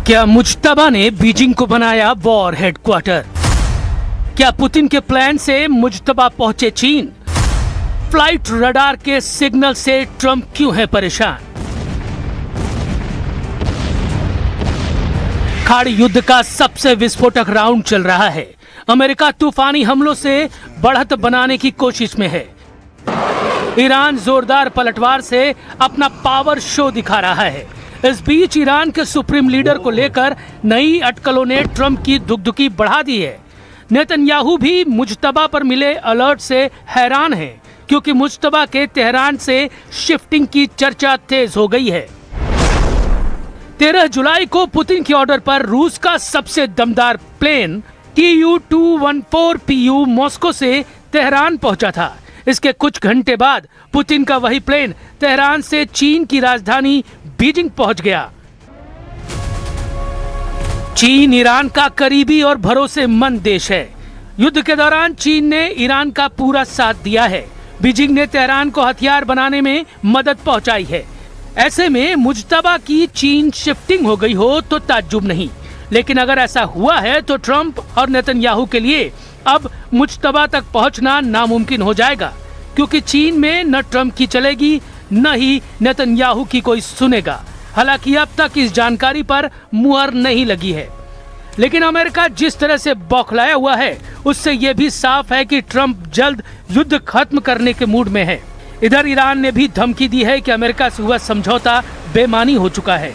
क्या मुज्तबा ने बीजिंग को बनाया वॉर हेडक्वार्टर? क्या पुतिन के प्लान से मुज्तबा पहुंचे चीन? फ्लाइट रडार के सिग्नल से ट्रंप क्यों है परेशान? खाड़ी युद्ध का सबसे विस्फोटक राउंड चल रहा है। अमेरिका तूफानी हमलों से बढ़त बनाने की कोशिश में है। ईरान जोरदार पलटवार से अपना पावर शो दिखा रहा है। इस बीच ईरान के सुप्रीम लीडर को लेकर नई अटकलों ने ट्रंप की दुगदुगी बढ़ा दी है। नेतन्याहू भी मुज्तबा पर मिले अलर्ट से हैरान हैं, क्योंकि मुज्तबा के तेहरान से शिफ्टिंग की चर्चा तेज हो गई है। 13 जुलाई को पुतिन के ऑर्डर पर रूस का सबसे दमदार प्लेन Tu-214PU मॉस्को से तेहरान पहुंचा था। इसके कुछ घंटे बाद पुतिन का वही प्लेन तेहरान से चीन की राजधानी बीजिंग पहुंच गया। चीन ईरान का करीबी और भरोसेमंद देश है। युद्ध के दौरान चीन ने ईरान का पूरा साथ दिया है। बीजिंग ने तेहरान को हथियार बनाने में मदद पहुंचाई है। ऐसे में मुज्तबा की चीन शिफ्टिंग हो गई हो तो ताज्जुब नहीं, लेकिन अगर ऐसा हुआ है तो ट्रंप और नेतन्याहू के लिए अब मुज्तबा तक पहुंचना नामुमकिन हो जाएगा, क्योंकि चीन में न ट्रंप की चलेगी न ही नेतन्याहू की कोई सुनेगा। हालांकि अब तक इस जानकारी पर मुहर नहीं लगी है, लेकिन अमेरिका जिस तरह से बौखलाया हुआ है उससे यह भी साफ है कि ट्रंप जल्द युद्ध खत्म करने के मूड में है। इधर ईरान ने भी धमकी दी है कि अमेरिका से हुआ समझौता बेमानी हो चुका है।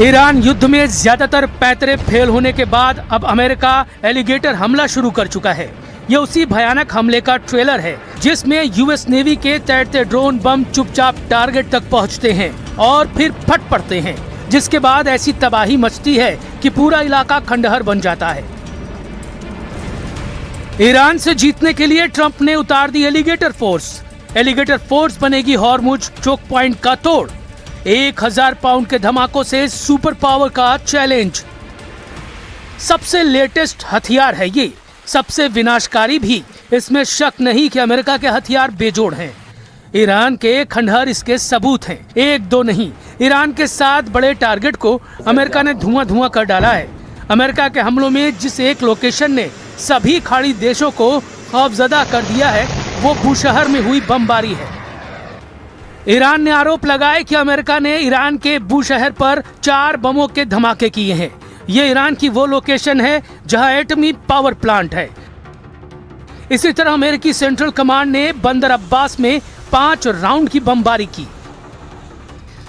ईरान युद्ध में ज्यादातर पैतरे फेल होने के बाद अब अमेरिका एलिगेटर हमला शुरू कर चुका है। ये उसी भयानक हमले का ट्रेलर है जिसमें यूएस नेवी के तैरते ड्रोन बम चुपचाप टारगेट तक पहुंचते हैं और फिर फट पड़ते हैं, जिसके बाद ऐसी तबाही मचती है कि पूरा इलाका खंडहर बन जाता है। ईरान से जीतने के लिए ट्रंप ने उतार दी एलिगेटर फोर्स। एलिगेटर फोर्स बनेगी हॉर्मुज चोक पॉइंट का तोड़। 1000 पाउंड के धमाकों से सुपर पावर का चैलेंज। सबसे लेटेस्ट हथियार है ये, सबसे विनाशकारी भी। इसमें शक नहीं कि अमेरिका के हथियार बेजोड़ हैं। ईरान के खंडहर इसके सबूत हैं, एक दो नहीं। ईरान के 7 बड़े टारगेट को अमेरिका ने धुआं कर डाला है। अमेरिका के हमलों में जिस एक लोकेशन ने सभी खाड़ी देशों को खौफजदा कर दिया है वो बूशहर में हुई बमबारी है। ईरान ने आरोप लगाया कि अमेरिका ने ईरान के बूशहर पर 4 बमों के धमाके किए हैं। ये ईरान की वो लोकेशन है जहां एटमी पावर प्लांट है। इसी तरह अमेरिकी सेंट्रल कमांड ने बंदर अब्बास में 5 राउंड की बमबारी की।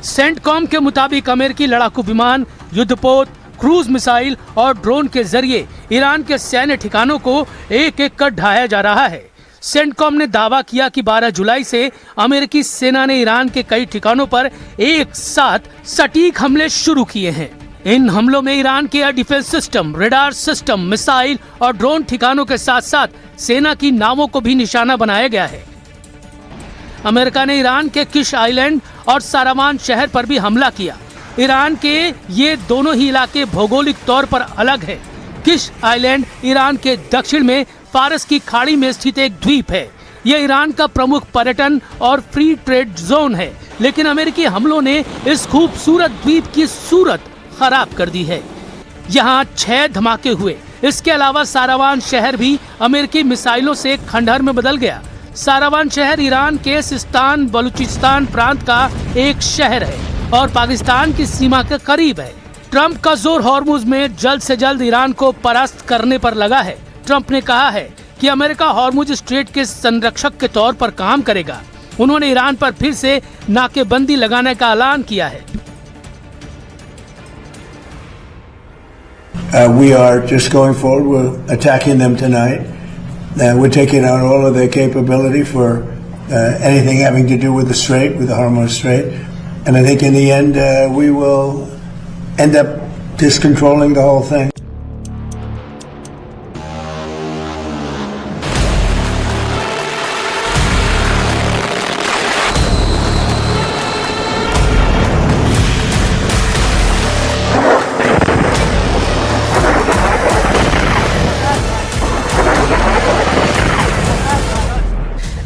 सेंटकॉम के मुताबिक अमेरिकी लड़ाकू विमान, युद्धपोत, क्रूज मिसाइल और ड्रोन के जरिए ईरान के सैन्य ठिकानों को एक एक कर ढाया जा रहा है। सेंटकॉम ने दावा किया कि 12 जुलाई से अमेरिकी सेना ने ईरान के कई ठिकानों पर एक साथ सटीक हमले शुरू किए हैं। इन हमलों में ईरान के air defence system, radar system, missile और ड्रोन ठिकानों के साथ साथ सेना की नावों को भी निशाना बनाया गया है। अमेरिका ने ईरान के किश आइलैंड और सारावान शहर पर भी हमला किया। ईरान के ये दोनों ही इलाके भौगोलिक तौर पर अलग हैं। किश आइलैंड ईरान के दक्षिण में फारस की खाड़ी में स्थित एक द्वीप है। यह ईरान का प्रमुख पर्यटन और फ्री ट्रेड जोन है, लेकिन अमेरिकी हमलों ने इस खूबसूरत द्वीप की सूरत खराब कर दी है। यहाँ 6 धमाके हुए। इसके अलावा सारावान शहर भी अमेरिकी मिसाइलों से खंडहर में बदल गया। सारावान शहर ईरान के सिस्तान बलूचिस्तान प्रांत का एक शहर है और पाकिस्तान की सीमा के करीब है। ट्रंप का जोर हॉर्मुज में जल्द से जल्द ईरान को परास्त करने पर लगा है। ट्रंप ने कहा है कि अमेरिका हॉर्मुज स्ट्रेट के संरक्षक के तौर पर काम करेगा। उन्होंने ईरान पर फिर से नाकेबंदी लगाने का ऐलान किया है। We are just going forward. We're attacking them tonight. We're taking out all of their capability for anything having to do with the Strait, with the Hormuz Strait. And I think in the end, we will end up just controlling the whole thing.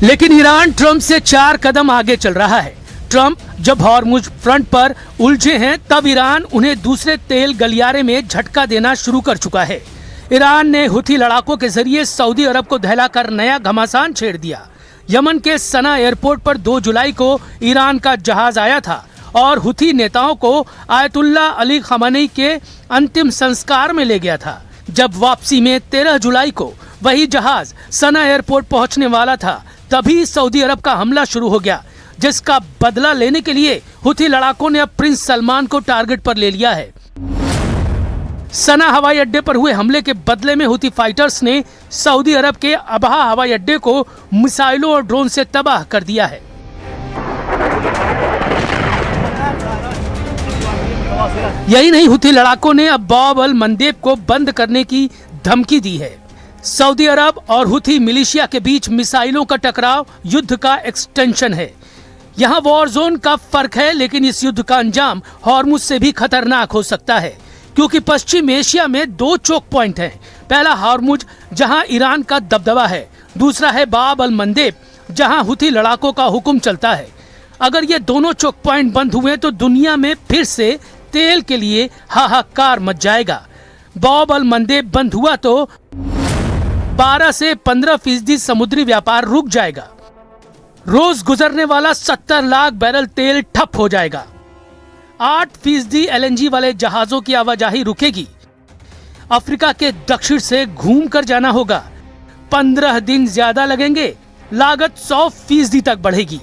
लेकिन Iran Trump से 4 कदम आगे चल रहा है। Trump जब Hormuz front पर उलझे हैं, तब ईरान उन्हें दूसरे तेल गलियारे में झटका देना शुरू कर चुका है। ईरान ने हुथी लड़ाकों के जरिए सऊदी अरब को दहलाकर नया घमासान छेड़ दिया। यमन के सना एयरपोर्ट पर 2 जुलाई को ईरान का जहाज आया था और हुथी नेताओं को आयतुल्ला अली खamenei के अंतिम संस्कार में ले गया था। जब वापसी में 13 जुलाई को वही जहाज सना एयरपोर्ट पहुंचने वाला था, तभी सऊदी अरब का हमला शुरू हो गया, जिसका बदला लेने के लिए हुथी लड़ाकों ने अब प्रिंस सलमान को टारगेट पर ले लिया है। सना हवाई अड्डे पर हुए हमले के बदले में हुथी फाइटर्स ने सऊदी अरब के अबहा हवाई अड्डे को मिसाइलों और ड्रोन से तबाह कर दिया है। यही नहीं, हुथी लड़ाकों ने अब बाब अल मंदेब को बंद करने की धमकी दी है। सऊदी अरब और हुथी मिलिशिया के बीच मिसाइलों का टकराव युद्ध का एक्सटेंशन है। यहाँ वॉर जोन का फर्क है, लेकिन इस युद्ध का अंजाम हॉर्मुज से भी खतरनाक हो सकता है, क्योंकि पश्चिम एशिया में 2 चोक पॉइंट हैं। पहला हॉर्मुज, जहां ईरान का दबदबा है, दूसरा है बाब अल मंदेब, जहां हुथी लड़ाकों का हुक्म चलता है। अगर ये दोनों चोक पॉइंट बंद हुए तो दुनिया में फिर से तेल के लिए हाहाकार मच जाएगा। बाब अल मंदेब बंद हुआ तो 12 से 15% समुद्री व्यापार रुक जाएगा। रोज गुजरने वाला 70 लाख बैरल तेल ठप हो जाएगा। 8% LNG वाले जहाजों की आवाजाही रुकेगी। अफ्रीका के दक्षिण से घूम कर जाना होगा। 15 दिन ज्यादा लगेंगे। लागत 100% तक बढ़ेगी।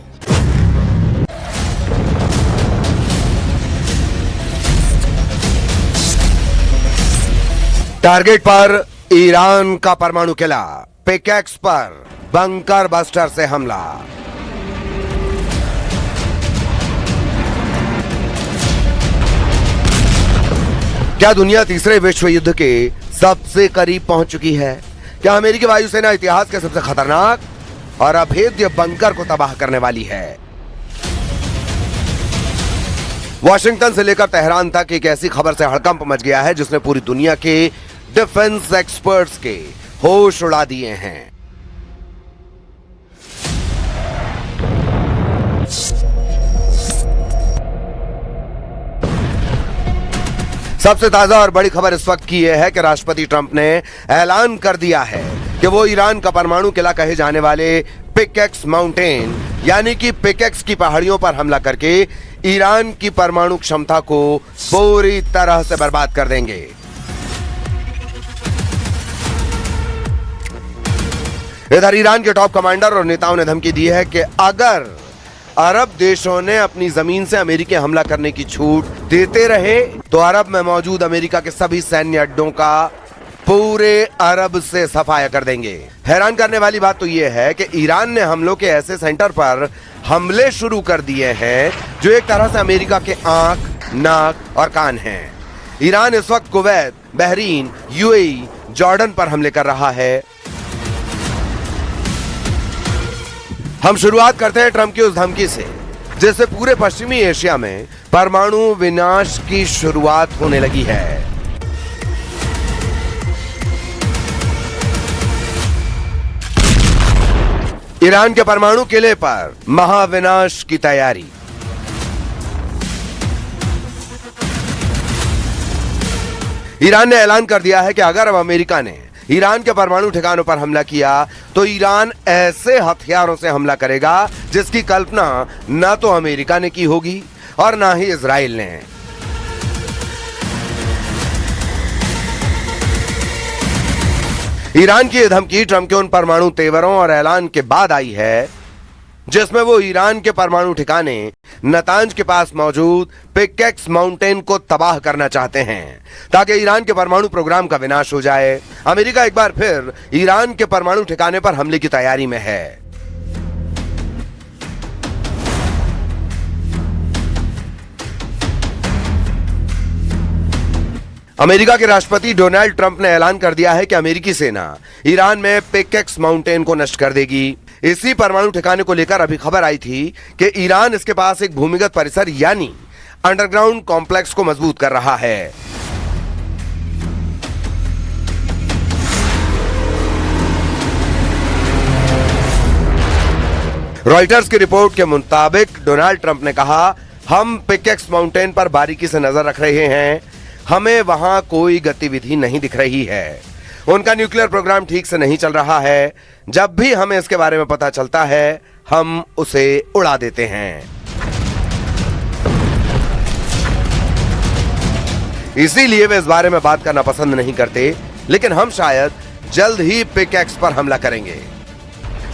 टारगेट पर ईरान का परमाणु किला, पिकेक्स पर बंकर बस्टर से हमला। क्या दुनिया तीसरे विश्व युद्ध के सबसे करीब पहुंच चुकी है? क्या अमेरिकी वायुसेना इतिहास के सबसे खतरनाक और अभेद्य बंकर को तबाह करने वाली है? वॉशिंगटन से लेकर तेहरान तक एक ऐसी खबर से हड़कंप मच गया है जिसने पूरी दुनिया के डिफेंस एक्सपर्ट्स के होश उड़ा दिए हैं। सबसे ताजा और बड़ी खबर इस वक्त की यह है कि राष्ट्रपति ट्रंप ने ऐलान कर दिया है कि वो ईरान का परमाणु किला कहे जाने वाले पिकेक्स माउंटेन यानी कि पिकेक्स की पहाड़ियों पर हमला करके ईरान की परमाणु क्षमता को पूरी तरह से बर्बाद कर देंगे। इधर ईरान के टॉप कमांडर और नेताओं ने धमकी दी है कि अगर अरब देशों ने अपनी जमीन से अमेरिकी हमला करने की छूट देते रहे तो अरब में मौजूद अमेरिका के सभी सैन्य अड्डों का पूरे अरब से सफाया कर देंगे। हैरान करने वाली बात तो यह है कि ईरान ने हमलों के ऐसे सेंटर पर हमले शुरू कर दिए हैं जो एक तरह से अमेरिका के आंख, नाक और कान हैं। ईरान इस वक्त कुवैत, बहरीन, यूएई, जॉर्डन पर हमले कर रहा है। हम शुरुआत करते हैं ट्रंप की उस धमकी से जिससे पूरे पश्चिमी एशिया में परमाणु विनाश की शुरुआत होने लगी है। ईरान के परमाणु किले पर महाविनाश की तैयारी। ईरान ने ऐलान कर दिया है कि अगर अब अमेरिका ने ईरान के परमाणु ठिकानों पर हमला किया तो ईरान ऐसे हथियारों से हमला करेगा जिसकी कल्पना न तो अमेरिका ने की होगी और न ही इजराइल ने। ईरान की यह धमकी ट्रंप के उन परमाणु तेवरों और ऐलान के बाद आई है जिसमें वो ईरान के परमाणु ठिकाने नतांज के पास मौजूद पिकेक्स माउंटेन को तबाह करना चाहते हैं ताकि ईरान के परमाणु प्रोग्राम का विनाश हो जाए। अमेरिका एक बार फिर ईरान के परमाणु ठिकाने पर हमले की तैयारी में है। अमेरिका के राष्ट्रपति डोनाल्ड ट्रंप ने ऐलान कर दिया है कि अमेरिकी सेना ईरान में पिकेक्स माउंटेन को नष्ट कर देगी। इसी परमाणु ठिकाने को लेकर अभी खबर आई थी कि ईरान इसके पास एक भूमिगत परिसर यानी अंडरग्राउंड कॉम्प्लेक्स को मजबूत कर रहा है। रॉयटर्स की रिपोर्ट के मुताबिक डोनाल्ड ट्रंप ने कहा, हम पिकेक्स माउंटेन पर बारीकी से नजर रख रहे हैं, हमें वहां कोई गतिविधि नहीं दिख रही है। उनका न्यूक्लियर प्रोग्राम ठीक से नहीं चल रहा है। जब भी हमें इसके बारे में पता चलता है, हम उसे उड़ा देते हैं। इसीलिए वे इस बारे में बात करना पसंद नहीं करते, लेकिन हम शायद जल्द ही पिकेक्स पर हमला करेंगे।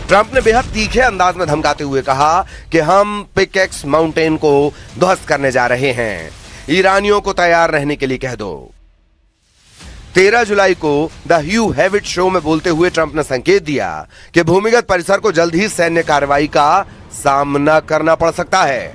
ट्रंप ने बेहद तीखे अंदाज में धमकाते हुए कहा कि हम पिकेक्स माउंटेन को ध्वस्त करने जा रहे हैं, ईरानियों को तैयार रहने के लिए कह दो। 13 जुलाई को द ह्यू हेविट शो में बोलते हुए ट्रंप ने संकेत दिया कि भूमिगत परिसर को जल्द ही सैन्य कार्रवाई का सामना करना पड़ सकता है।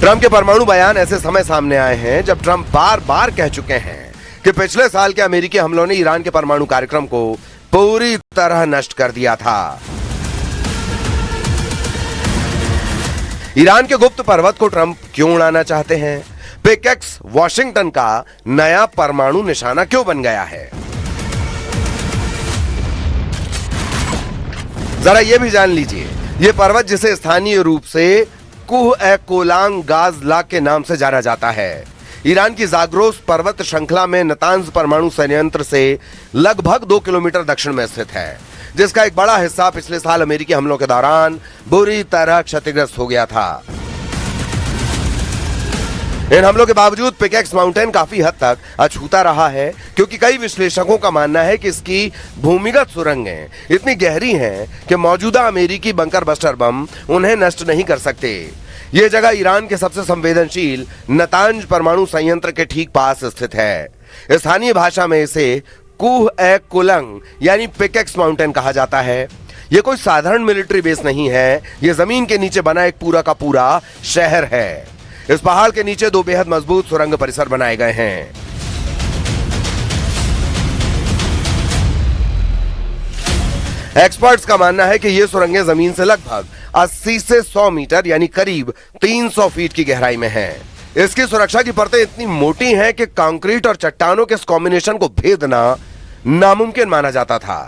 ट्रंप के परमाणु बयान ऐसे समय सामने आए हैं जब ट्रंप बार बार कह चुके हैं कि पिछले साल के अमेरिकी हमलों ने ईरान के परमाणु कार्यक्रम को पूरी तरह नष्ट कर दिया था। ईरान के गुप्त पर्वत को ट्रंप क्यों उड़ाना चाहते हैं? पिकेक्स वॉशिंगटन का नया परमाणु निशाना क्यों बन गया है? जरा यह भी जान लीजिए, यह पर्वत जिसे स्थानीय रूप से कुह-ए-कोलांग गाज लाक के नाम से जाना जाता है, ईरान की जाग्रोस पर्वत श्रृंखला में नतांज परमाणु संयंत्र से लगभग 2 किलोमीटर दक्षिण में स्थित है, जिसका एक बड़ा हिस्सा पिछले साल अमेरिकी हमलों के दौरान बुरी तरह क्षतिग्रस्त हो गया था। इन हमलों के बावजूद पिकेक्स माउंटेन काफी हद तक अछूता रहा है, क्योंकि कई विश्लेषकों का मानना है कि इसकी भूमिगत सुरंगें इतनी गहरी हैं कि मौजूदा अमेरिकी बंकर बस्टर बम उन्हें नष्ट नहीं कर सकते। यह जगह ईरान के सबसे संवेदनशील नतांज परमाणु संयंत्र के ठीक पास स्थित है। स्थानीय भाषा में इसे कुह-ए-कोलांग यानी पिकेक्स माउंटेन कहा जाता है। यह कोई साधारण मिलिट्री बेस नहीं है, यह जमीन के नीचे बना एक पूरा का पूरा शहर है। इस पहाड़ के नीचे 2 बेहद मजबूत सुरंग परिसर बनाए गए हैं। एक्सपर्ट्स का मानना है कि ये सुरंगें जमीन से लगभग 80 से 100 मीटर यानी करीब 300 फीट की गहराई में हैं। इसकी सुरक्षा की परतें इतनी मोटी हैं कि कंक्रीट और चट्टानों के इस कॉम्बिनेशन को भेदना नामुमकिन माना जाता था।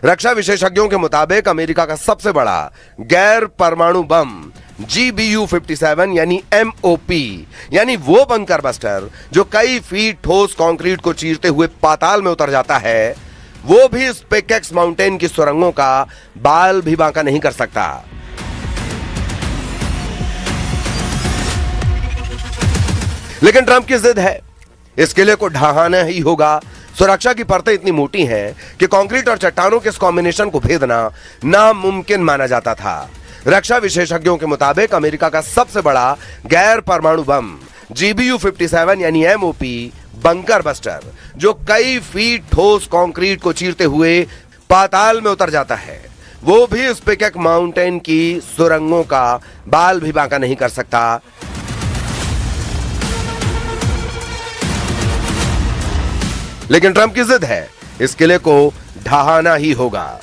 रक्षा विशेषज्ञों के मुताबिक अमेरिका का सबसे बड़ा गैर परमाणु बम GBU-57 यानी MOP यानी वो बंकर बस्टर जो कई फीट ठोस कंक्रीट को चीरते हुए पाताल में उतर जाता है, वो भी इस पिकेक्स माउंटेन की सुरंगों का बाल भी बांका नहीं कर सकता। लेकिन ट्रंप की जिद है, इस किले को ढहाना ही होगा। सुरक्षा की परतें इतनी मोटी हैं कि कंक्रीट और चट्टानों के इस कॉम्बिनेशन को भेदना नामुमकिन माना जाता था। रक्षा विशेषज्ञों के मुताबिक अमेरिका का सबसे बड़ा गैर परमाणु बम GBU-57 यानी MOP बंकर बस्टर जो कई फीट ठोस कंक्रीट को चीरते हुए पाताल में उतर जाता है, वो भी इस पिकेक्स माउंटेन की सुरंगों का बाल भी बांका नहीं कर सकता। लेकिन ट्रंप की जिद है, इस किले को ढहाना ही होगा।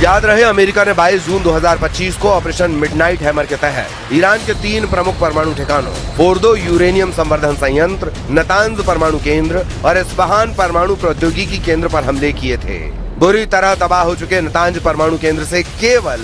याद रहे, अमेरिका ने 22 जून 2025 को ऑपरेशन मिडनाइट हैमर के तहत ईरान के 3 प्रमुख परमाणु ठिकानों फोर्दो यूरेनियम संवर्धन संयंत्र, नतांज परमाणु केंद्र और इस्फहान परमाणु प्रौद्योगिकी केंद्र पर हमले किए थे। बुरी तरह तबाह हो चुके नतांज परमाणु केंद्र से केवल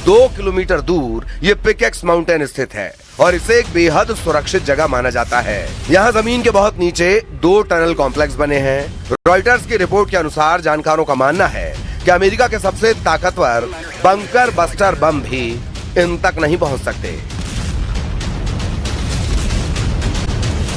2 किलोमीटर दूर ये पिकेक्स माउंटेन स्थित है और इसे एक बेहद सुरक्षित जगह माना जाता है। यहाँ जमीन के बहुत नीचे 2 टनल कॉम्प्लेक्स बने हैं। रॉयटर्स की रिपोर्ट के अनुसार जानकारों का मानना है कि अमेरिका के सबसे ताकतवर बंकर बस्टर बम भी इन तक नहीं पहुंच सकते।